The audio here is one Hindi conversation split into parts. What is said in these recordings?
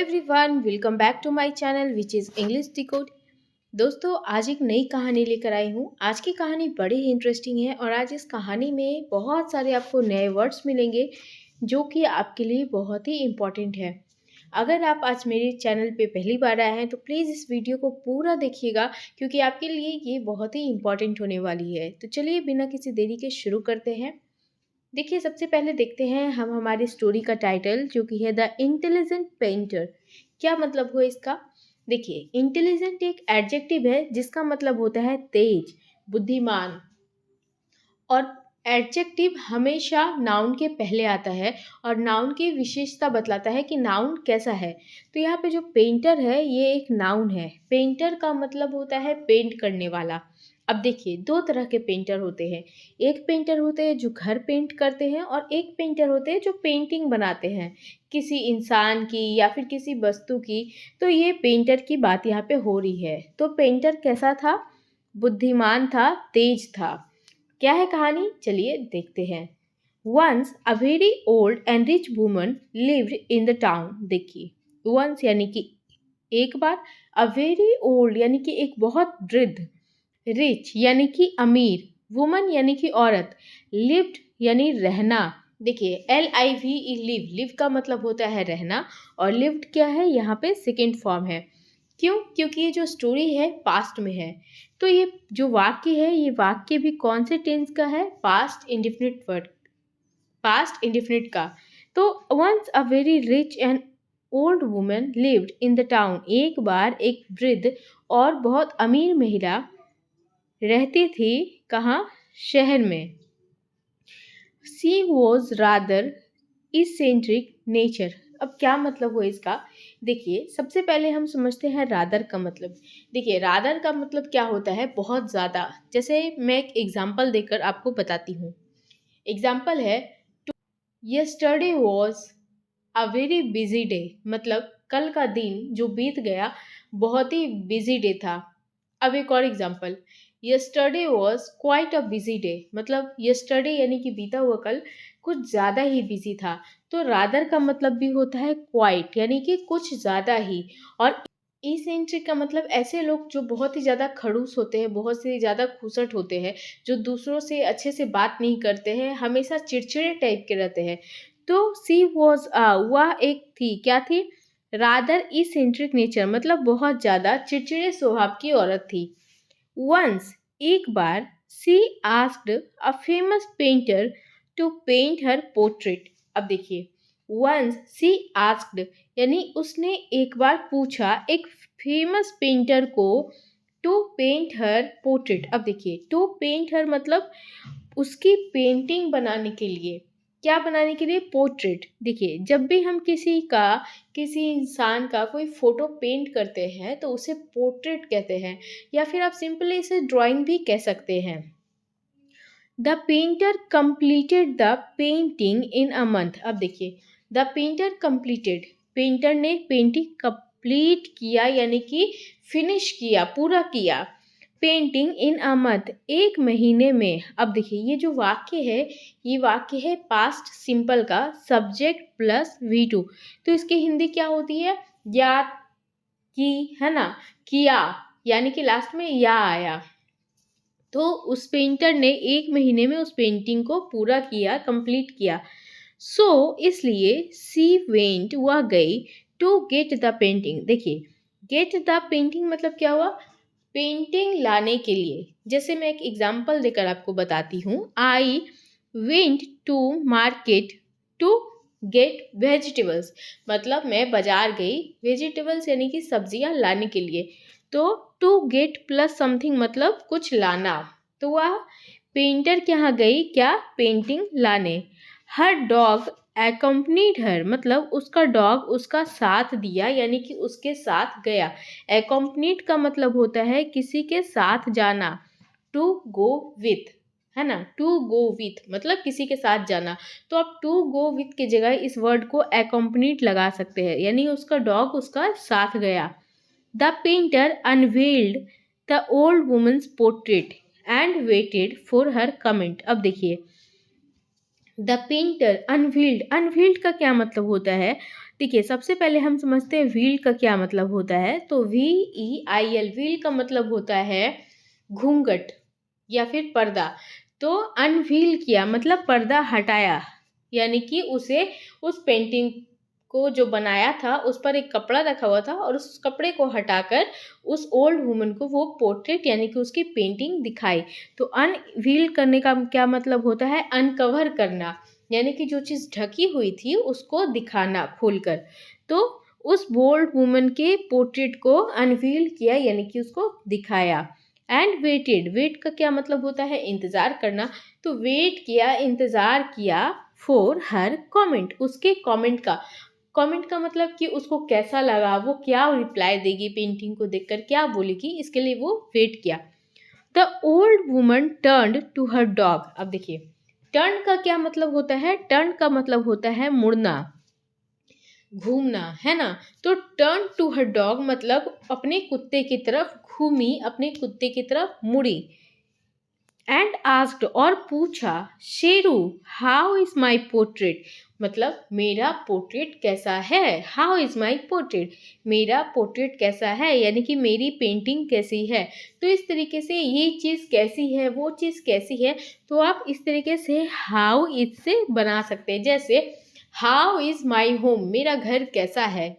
Everyone, welcome back to my channel which is English decode. दोस्तों, आज एक नई कहानी लेकर आई हूँ। आज की कहानी बड़ी ही इंटरेस्टिंग है और आज इस कहानी में बहुत सारे आपको नए वर्ड्स मिलेंगे जो कि आपके लिए बहुत ही इम्पॉर्टेंट है। अगर आप आज मेरे चैनल पे पहली बार आए हैं तो प्लीज़ इस वीडियो को पूरा देखिएगा क्योंकि आपके लिए ये बहुत ही इम्पॉर्टेंट होने वाली है। तो चलिए बिना किसी देरी के शुरू करते हैं। देखिए, सबसे पहले देखते हैं हम हमारी स्टोरी का टाइटल जो कि है द इंटेलिजेंट पेंटर। क्या मतलब हुआ इसका? देखिए, इंटेलिजेंट एक एडजेक्टिव है जिसका मतलब होता है तेज, बुद्धिमान। और एडजेक्टिव हमेशा नाउन के पहले आता है और नाउन की विशेषता बतलाता है कि नाउन कैसा है। तो यहाँ पे जो पेंटर है ये एक नाउन है। पेंटर का मतलब होता है पेंट करने वाला। अब देखिए, दो तरह के पेंटर होते हैं। एक पेंटर होते हैं जो घर पेंट करते हैं और एक पेंटर होते हैं जो पेंटिंग बनाते हैं किसी इंसान की या फिर किसी वस्तु की। तो ये पेंटर की बात यहाँ पे हो रही है। तो पेंटर कैसा था? बुद्धिमान था, तेज था। क्या है कहानी? चलिए देखते हैं। Once a very old and rich woman lived in the town. देखिए, वंस यानी कि एक बार, अ वेरी ओल्ड यानी कि एक बहुत वृद्ध, रिच यानी कि अमीर, वुमन यानी कि औरत, लिव्ड यानी रहना। देखिए, LIVE लिव, लिव का मतलब होता है रहना और लिव्ड क्या है? यहाँ पे सेकेंड फॉर्म है। क्यों? क्योंकि ये जो स्टोरी है पास्ट में है। तो ये जो वाक्य है ये वाक्य भी कौन से टेंस का है? Past indefinite word, past indefinite का। तो once a very rich and old woman lived in the town. एक बार एक वृद्ध और बहुत अमीर महिला रहती थी। कहाँ? शहर में। सी वॉज रादर इसेंट्रिक नेचर। अब क्या मतलब हुआ इसका? देखिए, सबसे पहले हम समझते हैं रादर का मतलब। देखिए, रादर का मतलब क्या होता है? बहुत ज़्यादा। जैसे मैं एक एग्जाम्पल देकर आपको बताती हूँ। एग्जाम्पल है, yesterday was a very busy day. मतलब कल का दिन जो बीत गया बहुत ही बिजी डे था। अब एक और example, yesterday was quite a busy day. मतलब यस्टरडे यानी कि बीता हुआ कल कुछ ज़्यादा ही बिजी था। तो रादर का मतलब भी होता है क्वाइट यानी कि कुछ ज़्यादा ही। और इसेंट्रिक का मतलब ऐसे लोग जो बहुत ही ज़्यादा खड़ूस होते हैं, बहुत से ज़्यादा खुसट होते हैं, जो दूसरों से अच्छे से बात नहीं करते हैं, हमेशा चिड़चिड़े टाइप के रहते हैं। तो सी वॉज वह एक थी, क्या थी? रादर इसेंट्रिक नेचर, मतलब बहुत ज़्यादा चिड़चिड़े स्वभाव की औरत थी। वंस एक बार, she asked a famous painter to paint her portrait. अब देखिए, वंस सी आस्क्ड यानी उसने एक बार पूछा एक फेमस पेंटर को टू पेंट हर पोर्ट्रेट। अब देखिए, टू पेंट हर मतलब उसकी पेंटिंग बनाने के लिए। क्या बनाने के लिए? पोर्ट्रेट। देखिए, जब भी हम किसी इंसान का कोई फोटो पेंट करते हैं तो उसे पोर्ट्रेट कहते हैं या फिर आप सिंपली इसे ड्राइंग भी कह सकते हैं। The painter completed the painting in a month. अब देखिए, द पेंटर कंप्लीटेड, पेंटर ने पेंटिंग कंप्लीट किया यानी कि फिनिश किया, पूरा किया। पेंटिंग इन अ मंथ, एक महीने में। अब देखिए, ये जो वाक्य है ये वाक्य है पास्ट सिंपल का, सब्जेक्ट प्लस V2। तो इसकी हिंदी क्या होती है? या, की, है ना, किया, यानी कि लास्ट में या आया। तो उस पेंटर ने एक महीने में उस पेंटिंग को पूरा किया, कंप्लीट किया। इसलिए सी वेंट, वह गई, टू गेट द पेंटिंग। देखिए, गेट द पेंटिंग मतलब क्या हुआ? पेंटिंग लाने के लिए। जैसे मैं एक एग्जाम्पल देकर आपको बताती हूँ। I went to market to get vegetables. मतलब मैं बाजार गई वेजिटेबल्स यानी कि सब्जियां लाने के लिए। तो टू गेट प्लस समथिंग मतलब कुछ लाना। तो वह पेंटर के यहाँ गई, क्या? पेंटिंग लाने। हर डॉग accompanied हर, मतलब उसका डॉग उसका साथ दिया यानी कि उसके साथ गया। accompanied का मतलब होता है किसी के साथ जाना, टू गो विथ, है ना। टू गो विथ मतलब किसी के साथ जाना। तो आप टू गो विथ की जगह इस वर्ड को accompanied लगा सकते हैं, यानी उसका डॉग उसका साथ गया। The painter unveiled the old woman's portrait and waited for her comment. अब देखिए, द पेंटर अनवील्ड, अनवील्ड का क्या मतलब होता है? देखिए, सबसे पहले हम समझते हैं व्हील का क्या मतलब होता है। तो VEIL, व्हील का मतलब होता है घूंघट या फिर पर्दा। तो अनव्हील किया मतलब पर्दा हटाया, यानी कि उसे उस पेंटिंग को जो बनाया था उस पर एक कपड़ा रखा हुआ था और उस कपड़े को हटाकर उस ओल्ड वुमन को वो पोर्ट्रेट यानी कि उसकी पेंटिंग दिखाई। तो अनवील करने का क्या मतलब होता है, अनकवर करना, यानी कि जो चीज़ ढकी हुई थी उसको दिखाना खोलकर। तो उस ओल्ड वुमन के पोर्ट्रेट को अनवील किया यानी कि उसको दिखाया। एंड वेटेड, वेट का क्या मतलब होता है, इंतज़ार करना। तो वेट किया, इंतज़ार किया फॉर हर कमेंट, उसके कमेंट का मतलब कि उसको कैसा लगा, वो क्या रिप्लाई देगी पेंटिंग को देखकर, क्या बोलेगी, इसके लिए वो वेट किया। The old woman turned to her dog. अब देखिए, टर्न का क्या मतलब होता है, टर्न का मतलब होता है मुड़ना, घूमना, है ना। तो टर्न टू हर डॉग मतलब अपने कुत्ते की तरफ घूमी, अपने कुत्ते की तरफ मुड़ी। एंड आस्क्ड, और पूछा, Sheru how is my portrait, मतलब मेरा पोर्ट्रेट कैसा है। हाउ इज माई पोर्ट्रेट, मेरा पोर्ट्रेट कैसा है, यानी कि मेरी पेंटिंग कैसी है। तो इस तरीके से ये चीज़ कैसी है, वो चीज़ कैसी है, तो आप इस तरीके से हाउ इज से बना सकते हैं। जैसे हाउ इज माई होम, मेरा घर कैसा है,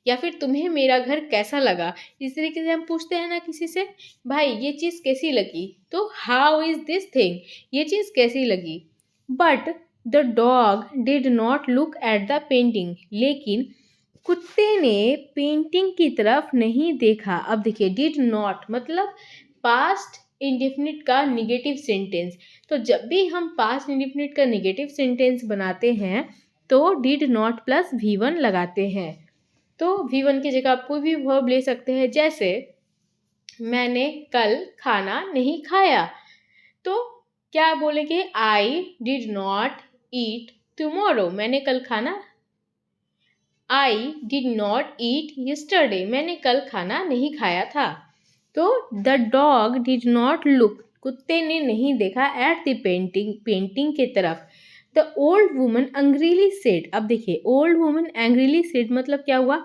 या फिर तुम्हें मेरा घर कैसा लगा। इस तरीके से हम पूछते हैं ना किसी से, भाई ये चीज़ कैसी लगी, तो हाउ इज दिस थिंग, ये चीज़ कैसी लगी। But the dog did not look at the painting, लेकिन कुत्ते ने पेंटिंग की तरफ नहीं देखा। अब देखिए, डिड नॉट मतलब पास्ट इंडेफिनिट का निगेटिव सेंटेंस। तो जब भी हम पास्ट इंडेफिनिट का निगेटिव सेंटेंस बनाते हैं तो डिड नॉट प्लस V1 लगाते हैं। तो V1 की जगह आप कोई भी वर्ब ले सकते हैं। जैसे मैंने कल खाना नहीं खाया, तो क्या बोलेंगे, I did not eat tomorrow, मैंने कल खाना, I did not eat yesterday, मैंने कल खाना नहीं खाया था। तो the dog did not look, कुत्ते ने नहीं देखा, एट द पेंटिंग के तरफ। The old woman angrily said, अब देखिए ओल्ड वुमन एंग्रीली सेड मतलब क्या हुआ,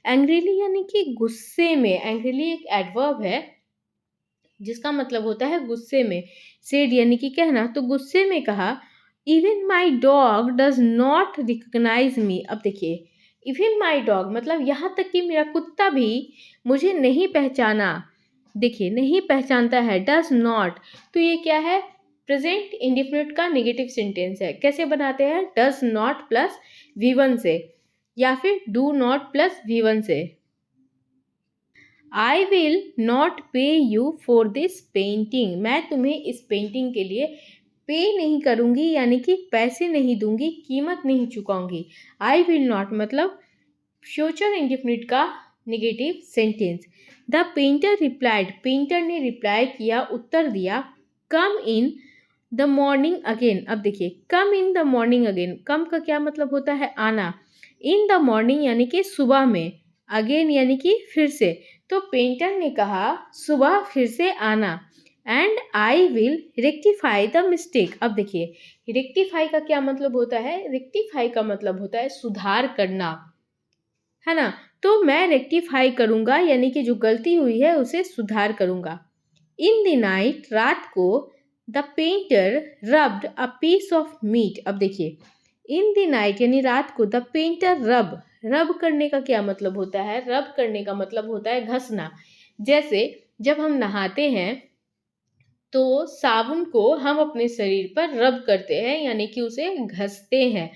एंग्रीली यानी कि गुस्से में, एंग्रीली एक एडवर्ब है जिसका मतलब होता है गुस्से में। सेड यानी कि कहना, तो गुस्से में कहा, even my dog does not recognise me. अब देखिए, इवन माई डॉग मतलब यहाँ तक कि मेरा कुत्ता भी मुझे नहीं पहचाना। देखिए, नहीं पहचानता है, डज नॉट, तो ये क्या है, प्रेजेंट इंडेफिनिट का नेगेटिव सेंटेंस है। कैसे बनाते हैं, डज नॉट प्लस V1 से, या फिर डू नॉट प्लस V1 से। आई विल नॉट पे यू फॉर दिस पेंटिंग, मैं तुम्हें इस पेंटिंग के लिए पे नहीं करूँगी, यानी कि पैसे नहीं दूंगी, कीमत नहीं चुकाऊंगी। आई विल नॉट मतलब फ्यूचर इंडेफिनिट का negative sentence. The painter replied, painter ने रिप्लाई किया, उत्तर दिया, कम इन द मॉर्निंग अगेन। अब देखिए, कम इन द मॉर्निंग अगेन, कम का क्या मतलब होता है, आना, इन द मॉर्निंग यानी कि सुबह में, अगेन यानी कि फिर से। तो पेंटर ने कहा सुबह फिर से आना। And I will rectify the mistake. अब देखिए, रेक्टिफाई का क्या मतलब होता है, रेक्टिफाई का मतलब होता है सुधार करना, है ना। तो मैं रेक्टिफाई करूँगा, यानी कि जो गलती हुई है उसे सुधार करूँगा। इन द नाइट, रात को, the painter rubbed a piece of meat. अब देखिए, इन द नाइट यानी रात को, द पेंटर रब करने का क्या मतलब होता है, रब करने का मतलब होता है घसना। जैसे जब हम नहाते हैं तो साबुन को हम अपने शरीर पर रब करते हैं, यानी कि उसे घसते हैं।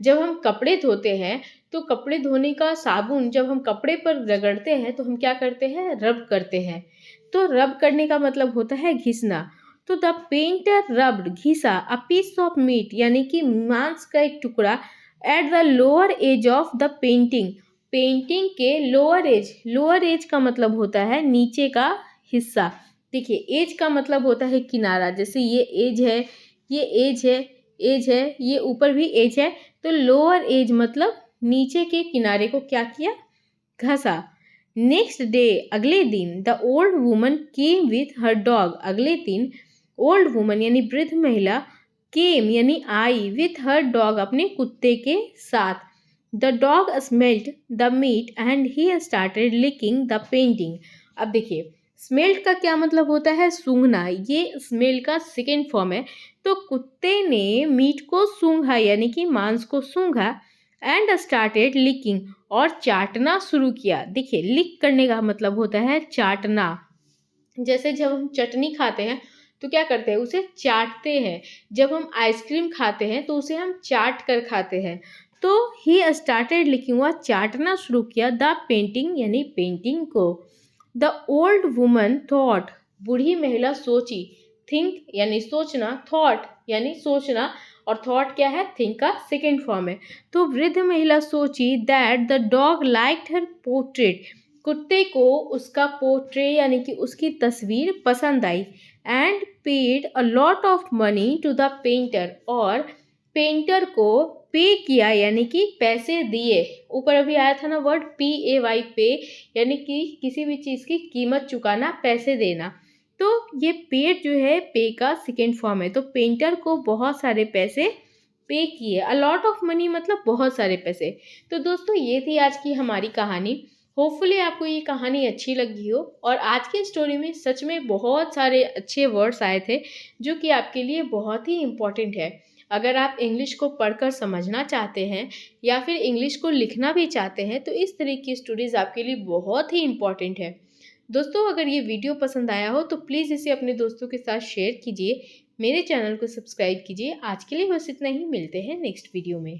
जब हम कपड़े धोते हैं तो कपड़े धोने का साबुन जब हम कपड़े पर रगड़ते हैं तो हम क्या करते हैं, रब करते हैं। तो रब करने का मतलब होता है घिसना। तो द पेंटर रब्ड, घिसा, अ पीस ऑफ मीट यानी कि मांस का एक टुकड़ा, at the lower edge of the painting, painting के लोअर एज का मतलब होता है नीचे का हिस्सा। देखिए, एज का मतलब होता है किनारा, जैसे ये एज है, ये एज है, एज है, ये ऊपर भी एज है। तो लोअर एज मतलब नीचे के किनारे को क्या किया, घसा। नेक्स्ट डे, अगले दिन, the old woman came with her dog, अगले दिन ओल्ड वुमन यानी वृद्ध महिला, केम यानी आई, विथ हर डॉग अपने कुत्ते के साथ। The dog smelled the meat and he started licking the painting. अब देखिए, स्मेल्ड का क्या मतलब होता है? सूंघना। ये स्मेल का सेकेंड फॉर्म है। तो कुत्ते ने मीट को सूंघा यानी कि मांस को सूंघा एंड स्टार्टेड लिकिंग और चाटना शुरू किया। देखिए, लिक करने का मतलब होता है चाटना। जैसे जब हम चटनी खाते हैं तो क्या करते हैं? उसे चाटते हैं। जब हम आइसक्रीम खाते हैं तो उसे हम चाट कर खाते हैं। तो ही स्टार्टेड लिखिंग, हुआ चाटना शुरू किया द पेंटिंग यानी पेंटिंग को। द ओल्ड वुमन थॉट, बूढ़ी महिला सोची। थिंक यानी सोचना, थॉट यानी सोचना, और थॉट क्या है? थिंक का सेकेंड फॉर्म है। तो वृद्ध महिला सोची that the dog liked her portrait, कुत्ते को उसका पोर्ट्रे यानी कि उसकी तस्वीर पसंद आई। And paid a lot of money to the painter, और पेंटर को पे किया यानी कि पैसे दिए। ऊपर अभी आया था ना वर्ड PAY, पे, यानी कि किसी भी चीज़ की कीमत चुकाना, पैसे देना। तो ये पेड जो है पे का सेकेंड फॉर्म है। तो पेंटर को बहुत सारे पैसे पे किए। अ लॉट ऑफ मनी मतलब बहुत सारे पैसे। तो दोस्तों, ये थी आज की हमारी कहानी। होपफुली आपको ये कहानी अच्छी लगी हो। और आज की स्टोरी में सच में बहुत सारे अच्छे वर्ड्स आए थे जो कि आपके लिए बहुत ही इम्पॉर्टेंट है। अगर आप इंग्लिश को पढ़कर समझना चाहते हैं या फिर इंग्लिश को लिखना भी चाहते हैं तो इस तरह की स्टोरीज आपके लिए बहुत ही इम्पॉर्टेंट है। दोस्तों, अगर ये वीडियो पसंद आया हो तो प्लीज़ इसे अपने दोस्तों के साथ शेयर कीजिए। मेरे चैनल को सब्सक्राइब कीजिए। आज के लिए बस इतना ही, मिलते हैं नेक्स्ट वीडियो में।